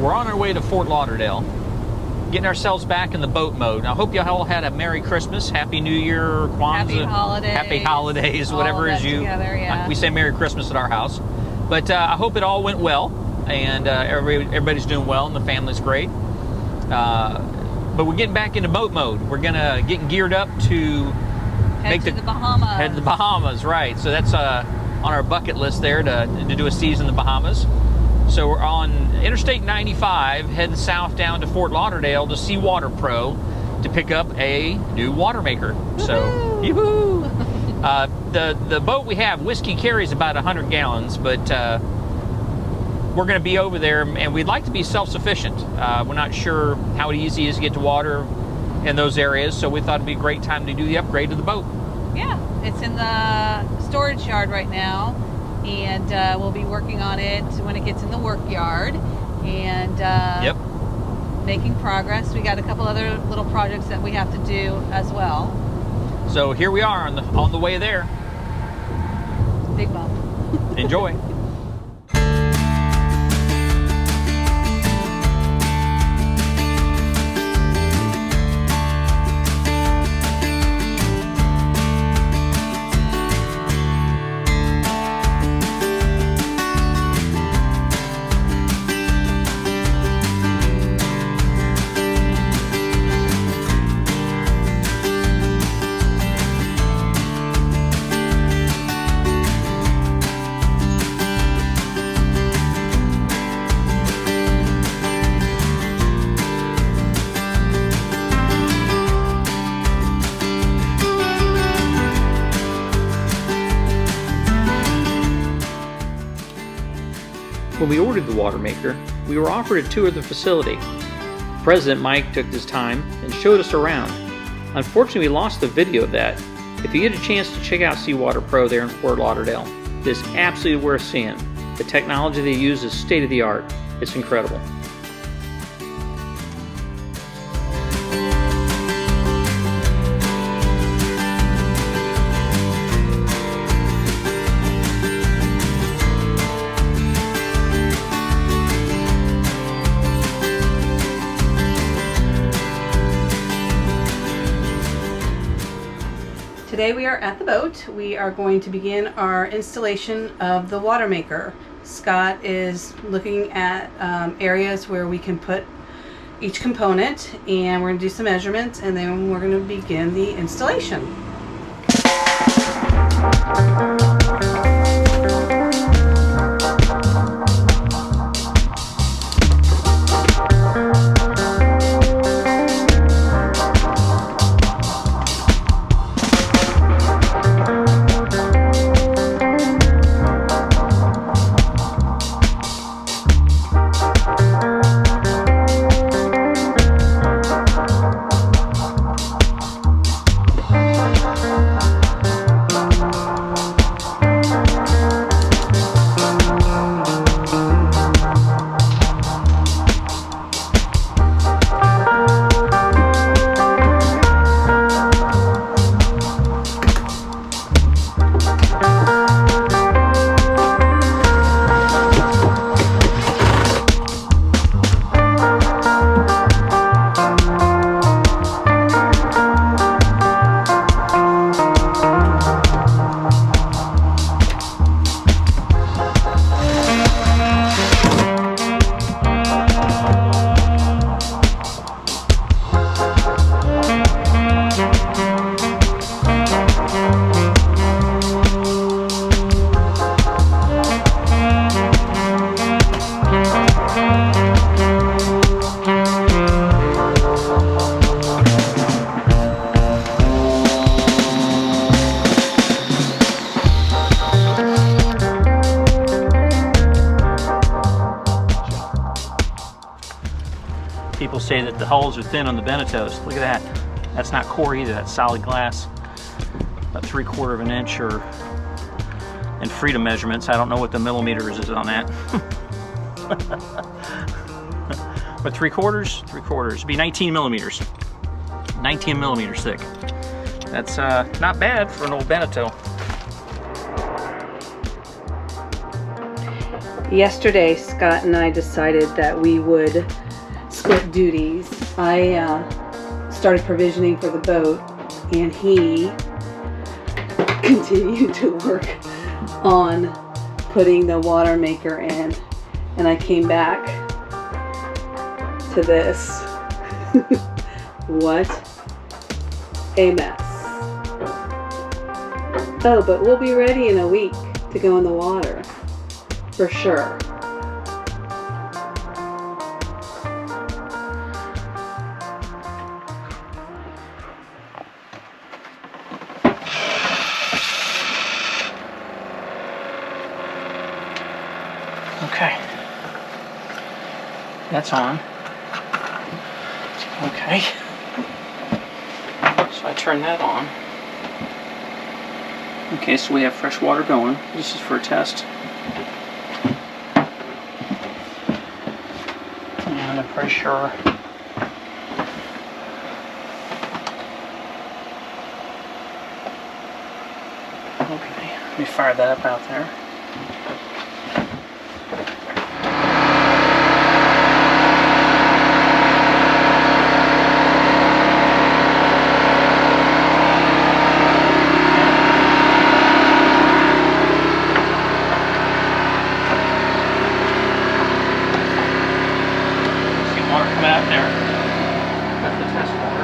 we're on our way to Fort Lauderdale, getting ourselves back in the boat mode. Now, I hope you all had a Merry Christmas, Happy New Year, Kwanzaa, Happy Holidays, whatever is you. Together, yeah. We say Merry Christmas at our house, but I hope it all went well, and everybody's doing well, and the family's great. But we're getting back into boat mode. We're getting geared up to head to the Bahamas. Head to the Bahamas, right? So that's on our bucket list there to do a season in the Bahamas. So we're on Interstate 95, heading south down to Fort Lauderdale to see GOPRO to pick up a new water maker. So, yoo-hoo! The boat we have, Whiskey, carries about 100 gallons, but we're going to be over there, and we'd like to be self-sufficient. We're not sure how easy it is to get to water in those areas, so we thought it'd be a great time to do the upgrade to the boat. Yeah, it's in the storage yard right now, and we'll be working on it when it gets in the work yard, and making progress. We got a couple other little projects that we have to do as well. So here we are on the way there. Big bump. Enjoy. When we ordered the water maker, we were offered a tour of the facility. President Mike took his time and showed us around. Unfortunately, we lost the video of that. If you get a chance to check out GOPRO there in Fort Lauderdale, it is absolutely worth seeing. The technology they use is state-of-the-art. It's incredible. Today we are at the boat. We are going to begin our installation of the water maker. Scott is looking at areas where we can put each component, and we're going to do some measurements, and then we're going to begin the installation. People say that the hulls are thin on the Beneteaus. Look at that. That's not core either, that's solid glass. About 3/4 of an inch, or in freedom measurements. I don't know what the millimeters is on that. But 3/4? 3/4. It'd be 19 millimeters. 19 millimeters thick. That's not bad for an old Beneteau. Yesterday, Scott and I decided that we would split duties. I started provisioning for the boat, and he continued to work on putting the water maker in. And I came back to this. What a mess. Oh, but we'll be ready in a week to go in the water. For sure. Okay. That's on. Okay. So I turn that on. Okay, so we have fresh water going. This is for a test. And I'm pretty sure. Okay, let me fire that up out there. Out there. That's the test water.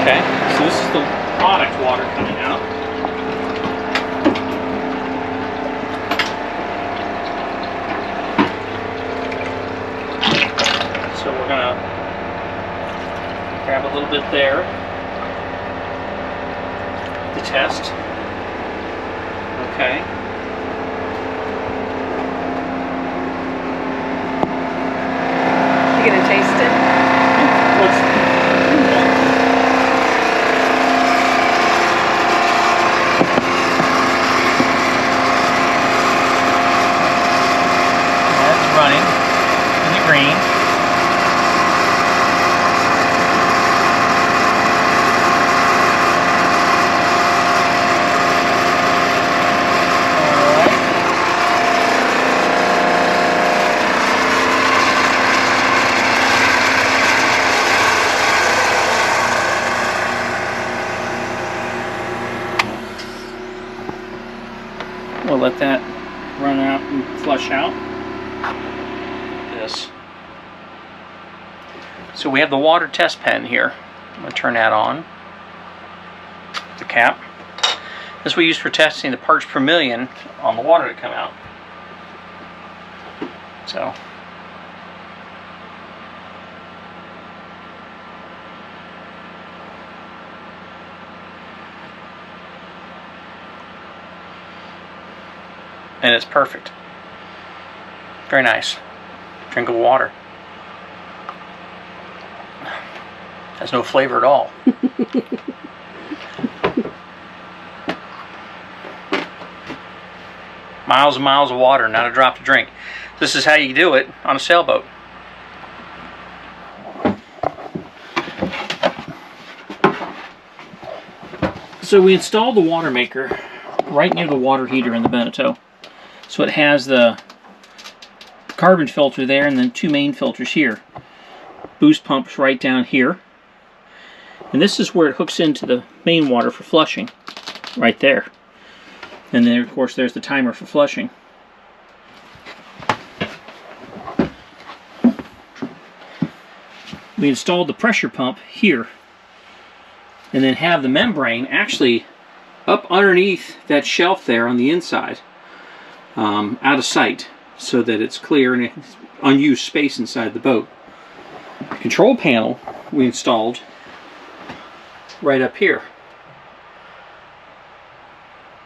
Okay, so this is the product water coming out. So we're gonna grab a little bit there to test. Okay. You gonna taste it? Running in the green. Alright. We'll let that run out and flush out. This. So we have the water test pen here. I'm going to turn that on. The cap. This we use for testing the parts per million on the water to come out. So. And it's perfect. Very nice. Drinkable water. Has no flavor at all. Miles and miles of water, not a drop to drink. This is how you do it on a sailboat. So we installed the water maker right near the water heater in the Beneteau. So it has the carbon filter there and then two main filters here. Boost pumps right down here. And this is where it hooks into the main water for flushing. Right there. And then of course there's the timer for flushing. We installed the pressure pump here. And then have the membrane actually up underneath that shelf there on the inside. Out of sight, so that it's clear and it's unused space inside the boat. The control panel we installed right up here.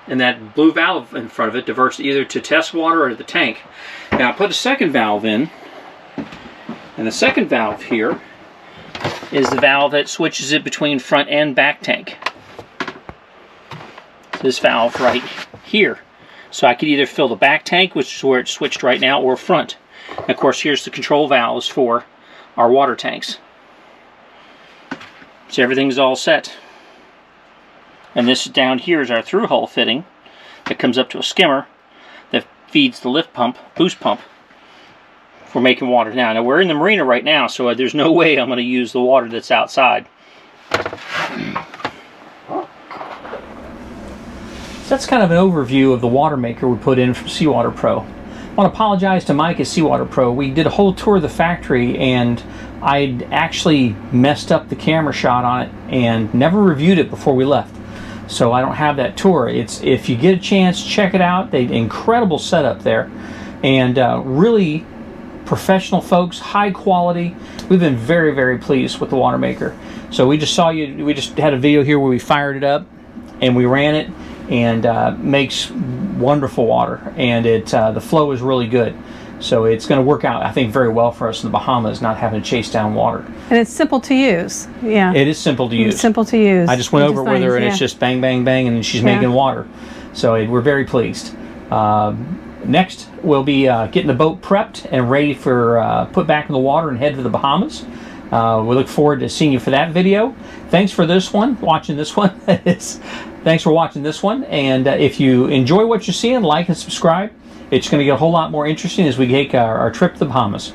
and that blue valve in front of it diverts either to test water or to the tank. Now I put a second valve in, and the second valve here is the valve that switches it between front and back tank. This valve right here. So I could either fill the back tank, which is where it's switched right now, or front. And of course, here's the control valves for our water tanks. So everything's all set. And this down here is our through hull fitting that comes up to a skimmer that feeds the lift pump, boost pump, for making water now. Now we're in the marina right now, so there's no way I'm going to use the water that's outside. So that's kind of an overview of the water maker we put in from Seawater Pro. I want to apologize to Mike at Seawater Pro. We did a whole tour of the factory and I'd actually messed up the camera shot on it and never reviewed it before we left. So I don't have that tour. If you get a chance, check it out. They incredible setup there, and really professional folks, high quality. We've been very, very pleased with the water maker. So we just had a video here where we fired it up and we ran it, and makes wonderful water, and the flow is really good. So it's going to work out, I think, very well for us in the Bahamas, not having to chase down water. And it's simple to use. Yeah. It is simple to use. It's simple to use. I just went over it with her, and it's just bang, bang, bang, and she's making water. So we're very pleased. Next, we'll be getting the boat prepped and ready for put back in the water and head to the Bahamas. We look forward to seeing you for that video. Thanks for watching this one. Thanks for watching this one. And if you enjoy what you're seeing, like and subscribe. It's going to get a whole lot more interesting as we take our trip to the Bahamas.